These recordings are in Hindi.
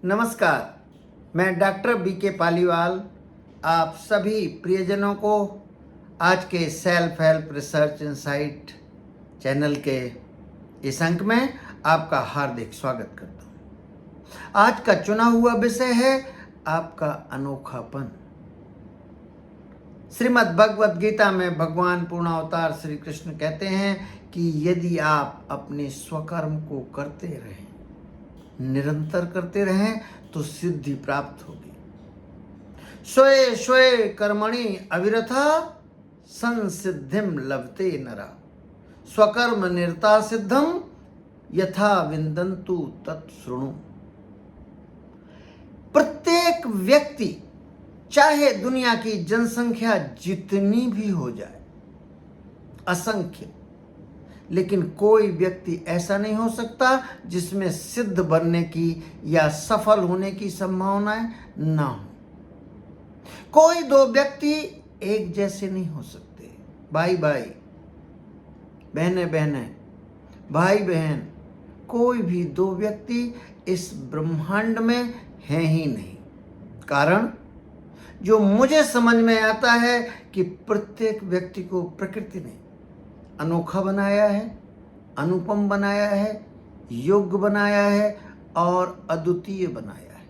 नमस्कार, मैं डॉक्टर बीके पालीवाल आप सभी प्रियजनों को आज के self help research insight channel के इस अंक में आपका हार्दिक स्वागत करता हूँ। आज का चुना हुआ विषय है आपका अनोखापन। श्रीमद् भगवद गीता में भगवान पूर्णावतार श्री कृष्ण कहते हैं कि यदि आप अपने स्वकर्म को करते रहें, निरंतर करते रहें तो सिद्धि प्राप्त होगी। स्वे स्वे कर्मणि अविरथा संसिद्धिम लभते नरा, स्वकर्म निरता सिद्धम यथा विंदन्तु तत्शृणु। प्रत्येक व्यक्ति, चाहे दुनिया की जनसंख्या जितनी भी हो जाए, असंख्य, लेकिन कोई व्यक्ति ऐसा नहीं हो सकता जिसमें सिद्ध बनने की या सफल होने की संभावनाएं ना हो। कोई दो व्यक्ति एक जैसे नहीं हो सकते। भाई भाई, बहनें बहनें, भाई बहन, कोई भी दो व्यक्ति इस ब्रह्मांड में हैं ही नहीं। कारण जो मुझे समझ में आता है कि प्रत्येक व्यक्ति को प्रकृति ने अनोखा बनाया है, अनुपम बनाया है, योग्य बनाया है और अद्वितीय बनाया है,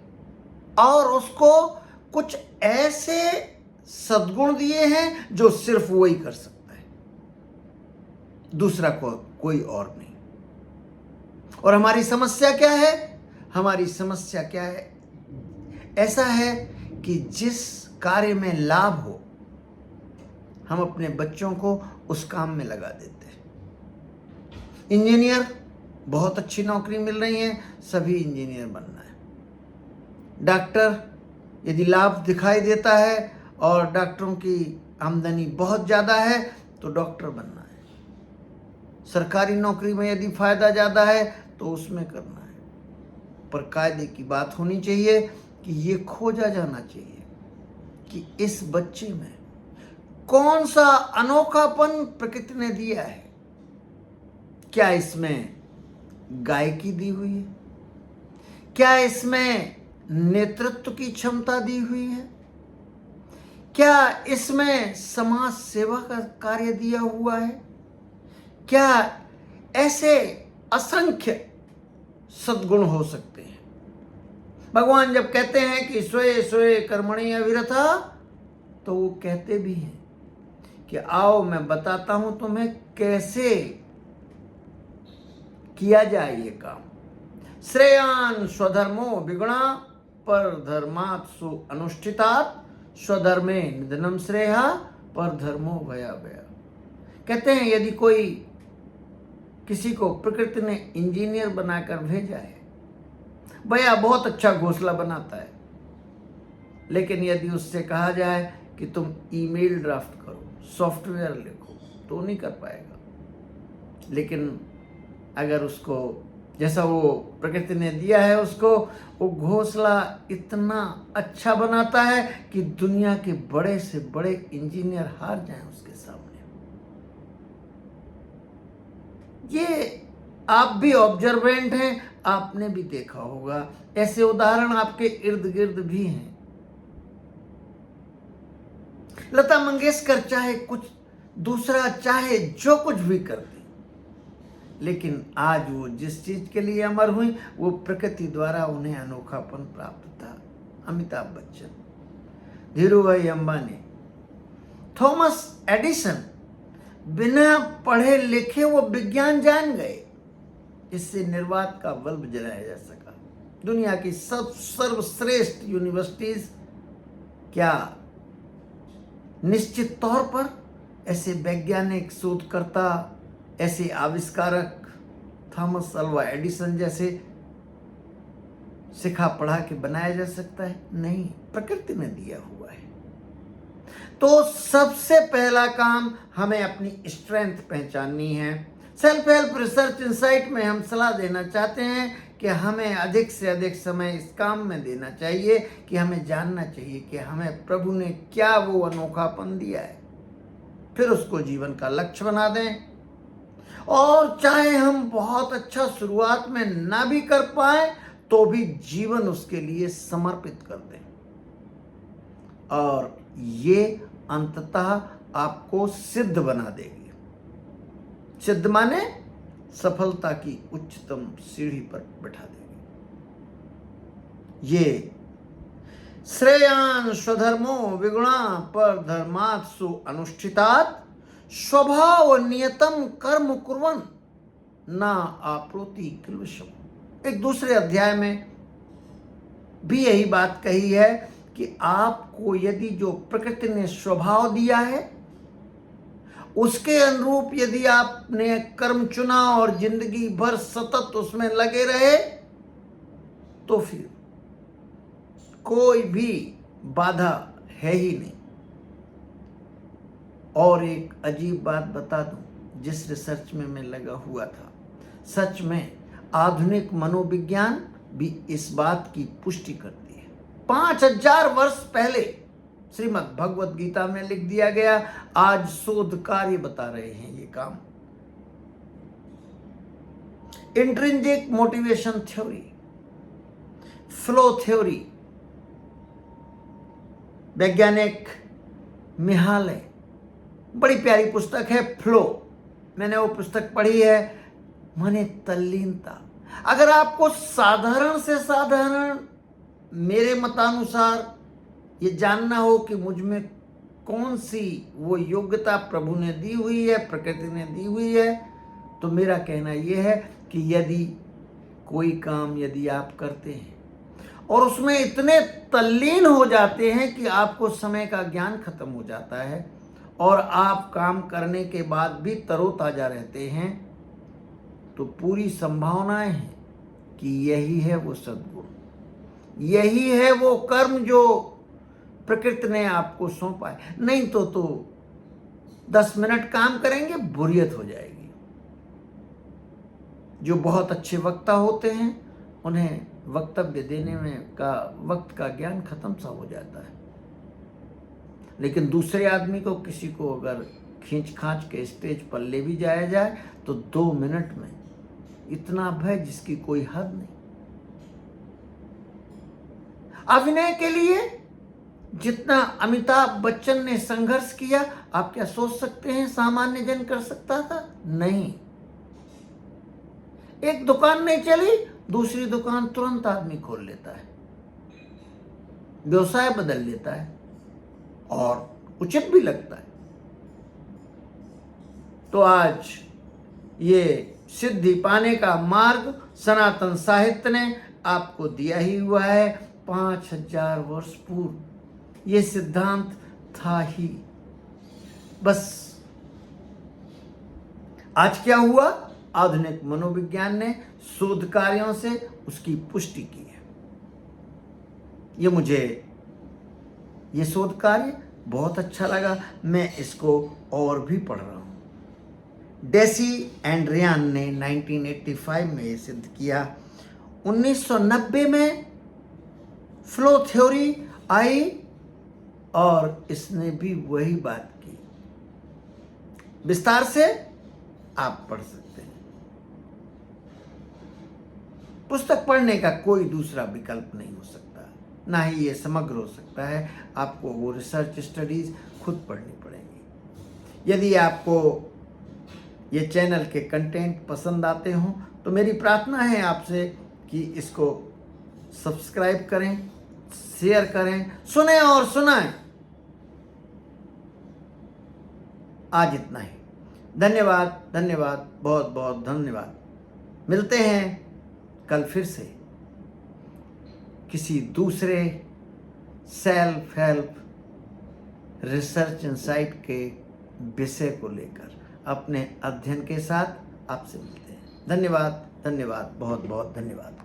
और उसको कुछ ऐसे सद्गुण दिए हैं जो सिर्फ वही कर सकता है, दूसरा कोई और नहीं। और हमारी समस्या क्या है? हमारी समस्या क्या है? ऐसा है कि जिस कार्य में लाभ हो, हम अपने बच्चों को उस काम में लगा देते हैं। इंजीनियर, बहुत अच्छी नौकरी मिल रही है, सभी इंजीनियर बनना है। डॉक्टर, यदि लाभ दिखाई देता है और डॉक्टरों की आमदनी बहुत ज़्यादा है तो डॉक्टर बनना है। सरकारी नौकरी में यदि फायदा ज़्यादा है तो उसमें करना है। पर कायदे की बात होनी चाहिए कि ये खोजा जाना चाहिए कि इस बच्चे में कौन सा अनोखापन प्रकृति ने दिया है। क्या इसमें गायकी दी हुई है? क्या इसमें नेतृत्व की क्षमता दी हुई है? क्या इसमें समाज सेवा का कार्य दिया हुआ है? क्या ऐसे असंख्य सद्गुण हो सकते हैं? भगवान जब कहते हैं कि स्वे स्वे कर्मणि अविरता, तो वो कहते भी हैं कि आओ मैं बताता हूं तुम्हें कैसे किया जाए ये काम। श्रेयान स्वधर्मो विगुणा पर धर्मात् सु अनुष्ठितात्, स्वधर्मे निधनम श्रेया पर धर्मो भया भया। कहते हैं यदि कोई किसी को प्रकृति ने इंजीनियर बनाकर भेजा है, भैया बहुत अच्छा घोंसला बनाता है, लेकिन यदि उससे कहा जाए कि तुम ईमेल ड्राफ्ट करो, सॉफ्टवेयर लिखो, तो नहीं कर पाएगा। लेकिन अगर उसको जैसा वो प्रकृति ने दिया है उसको, वो घोंसला इतना अच्छा बनाता है कि दुनिया के बड़े से बड़े इंजीनियर हार जाएं उसके सामने। ये आप भी ऑब्जर्वेंट हैं, आपने भी देखा होगा, ऐसे उदाहरण आपके इर्द गिर्द भी हैं। लता मंगेशकर चाहे कुछ दूसरा, चाहे जो कुछ भी करती, लेकिन आज वो जिस चीज के लिए अमर हुई वो प्रकृति द्वारा उन्हें अनोखापन प्राप्त था। अमिताभ बच्चन, धीरूभाई अंबानी, थॉमस एडिसन, बिना पढ़े लिखे वो विज्ञान जान गए, इससे निर्वात का बल्ब जलाया जा सका। दुनिया की सर्वश्रेष्ठ यूनिवर्सिटीज, क्या निश्चित तौर पर ऐसे वैज्ञानिक शोधकर्ता, ऐसे आविष्कारक थॉमस अल्वा एडिसन जैसे सिखा पढ़ा के बनाया जा सकता है? नहीं, प्रकृति ने दिया हुआ है। तो सबसे पहला काम हमें अपनी स्ट्रेंथ पहचाननी है। सेल्फ हेल्प रिसर्च इनसाइट में हम सलाह देना चाहते हैं कि हमें अधिक से अधिक समय इस काम में देना चाहिए कि हमें जानना चाहिए कि हमें प्रभु ने क्या वो अनोखापन दिया है, फिर उसको जीवन का लक्ष्य बना दें। और चाहे हम बहुत अच्छा शुरुआत में ना भी कर पाए तो भी जीवन उसके लिए समर्पित कर दें, और ये अंततः आपको सिद्ध बना देगी। सिद्ध माने सफलता की उच्चतम सीढ़ी पर बैठा देगी। ये श्रेयान स्वधर्मो विगुणा पर धर्मात्सु अनुष्ठितात स्वभाव नियतम कर्म कुर्वन् ना आप्नोति किल्बिषम्। एक दूसरे अध्याय में भी यही बात कही है कि आपको यदि जो प्रकृति ने स्वभाव दिया है उसके अनुरूप यदि आपने कर्म चुना और जिंदगी भर सतत उसमें लगे रहे तो फिर कोई भी बाधा है ही नहीं। और एक अजीब बात बता दूं, जिस रिसर्च में मैं लगा हुआ था, सच में आधुनिक मनोविज्ञान भी इस बात की पुष्टि करती है। 5000 वर्ष पहले श्रीमद् भगवत गीता में लिख दिया गया, आज शोध कार्य बता रहे हैं ये काम। Intrinsic motivation theory, flow theory, वैज्ञानिक मिहाले, बड़ी प्यारी पुस्तक है फ्लो, मैंने वो पुस्तक पढ़ी है। माने तल्लीनता। अगर आपको साधारण से साधारण मेरे मतानुसार ये जानना हो कि मुझ में कौन सी वो योग्यता प्रभु ने दी हुई है, प्रकृति ने दी हुई है, तो मेरा कहना ये है कि यदि कोई काम यदि आप करते हैं और उसमें इतने तल्लीन हो जाते हैं कि आपको समय का ज्ञान खत्म हो जाता है और आप काम करने के बाद भी तरोताजा रहते हैं, तो पूरी संभावनाएं हैं कि यही है वो सद्गुण, यही है वो कर्म जो प्रकृति ने आपको सौंपा है। नहीं तो 10 मिनट काम करेंगे, बोरियत हो जाएगी। जो बहुत अच्छे वक्ता होते हैं उन्हें वक्तव्य देने में का वक्त का ज्ञान खत्म सा हो जाता है, लेकिन दूसरे आदमी को, किसी को अगर खींच खांच के स्टेज पर ले भी जाया जाए तो 2 मिनट में इतना भय जिसकी कोई हद नहीं। अभिनय के लिए जितना अमिताभ बच्चन ने संघर्ष किया, आप क्या सोच सकते हैं सामान्य जन कर सकता था? नहीं। एक दुकान नहीं चली, दूसरी दुकान तुरंत आदमी खोल लेता है, व्यवसाय बदल लेता है और उचित भी लगता है। तो आज ये सिद्धि पाने का मार्ग सनातन साहित्य ने आपको दिया ही हुआ है। 5000 वर्ष पूर्व ये सिद्धांत था ही। बस आज क्या हुआ? आधुनिक मनोविज्ञान ने शोध कार्यों से उसकी पुष्टि की है। ये शोध कार्य बहुत अच्छा लगा, मैं इसको और भी पढ़ रहा हूं। डेसी एंड रियान ने 1985 में ये सिद्ध किया। 1990 में फ्लो थ्योरी आई और इसने भी वही बात की। विस्तार से आप पढ़ सकते हैं। पुस्तक पढ़ने का कोई दूसरा विकल्प नहीं हो सकता, ना ही ये समग्र हो सकता है। आपको वो रिसर्च स्टडीज खुद पढ़नी पड़ेंगी। यदि आपको ये चैनल के कंटेंट पसंद आते हों तो मेरी प्रार्थना है आपसे कि इसको सब्सक्राइब करें, शेयर करें, सुने और सुनाएं। आज इतना ही। धन्यवाद, धन्यवाद, बहुत बहुत धन्यवाद। मिलते हैं कल फिर से किसी दूसरे सेल्फ हेल्प रिसर्च इंसाइट के विषय को लेकर अपने अध्ययन के साथ आपसे मिलते हैं। धन्यवाद, धन्यवाद, बहुत बहुत धन्यवाद।